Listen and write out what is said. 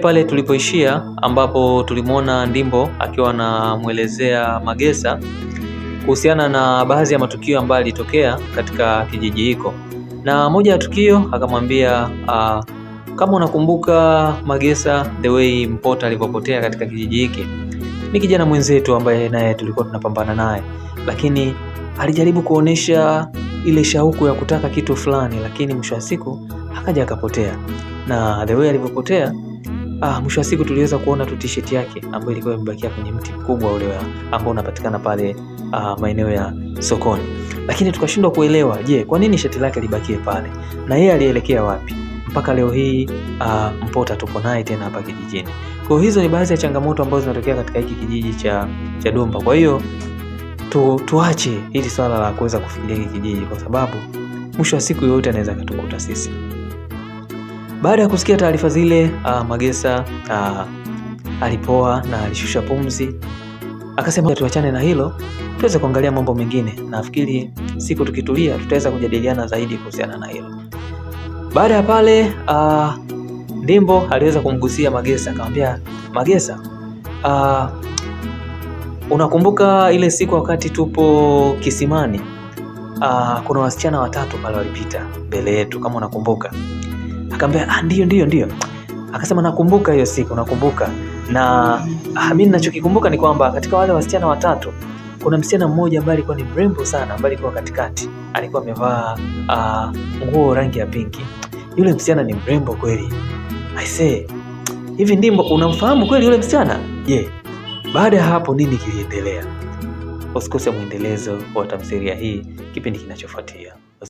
Pale tulipoishia ambapo tulimwona Ndimbo akiwa anamuelezea Magesa kuhusiana na baadhi ya matukio ambayo yalitokea katika kijiji hiko, na moja ya tukio akamwambia kama unakumbuka Magesa, the way Mpota alivyopotea katika kijiji hiki, ni kijana mwenzetu ambaye naye tulikuwa tunapambana naye, lakini alijaribu kuonesha ile shauku ya kutaka kitu fulani, lakini mwisho wa siku akaja akapotea. Na the way alivyopotea, mwisho wa siku tuliweza kuona tu t-shirt yake ambayo ilikuwa imebakia kwenye mti mkubwa ule ambao unapatikana pale maeneo ya sokoni. Lakini tukashindwa kuelewa, je, kwa nini shati lake libakie pale? Na yeye alielekea wapi? Mpaka leo hii Mpota tupo naye tena hapa kijijini. Kwa hiyo hizo ni baadhi ya changamoto ambazo zinatokea katika hiki kijiji cha Domba. Kwa hiyo tuache hili swala la kuweza kufikiria hiki kijiji, kwa sababu mwisho wa siku yote anaweza kutukuta sisi. Baada ya kusikia taarifa zile, Magesa alipoa na alishusha pumzi, akasema tuachane na hilo, tuweze kuangalia mambo mengine. Nafikiri siku tukitulia tutaweza kujadiliana zaidi kuhusiana na hilo. Baada ya pale Ndimbo aliweza kumgusia Magesa, akamwambia Magesa, unakumbuka ile siku wakati tupo kisimani, kuna wasichana 3 pale walipita mbele yetu, kama unakumbuka? Akamwambia ndio. Akasema nakumbuka hiyo siku, nakumbuka. Na mimi ninachokikumbuka ni kwamba katika wale wasichana 3 kuna msichana mmoja ambaye alikuwa ni mrembo sana, ambaye alikuwa katikati, alikuwa amevaa nguo rangi ya pinki. Yule msichana ni mrembo kweli. I say, hivi Ndimbo unamfahamu kweli yule msichana? Baada ya hapo nini kiliendelea? Usikose mwendelezo wa tamthilia hii kipindi kinachofuatia.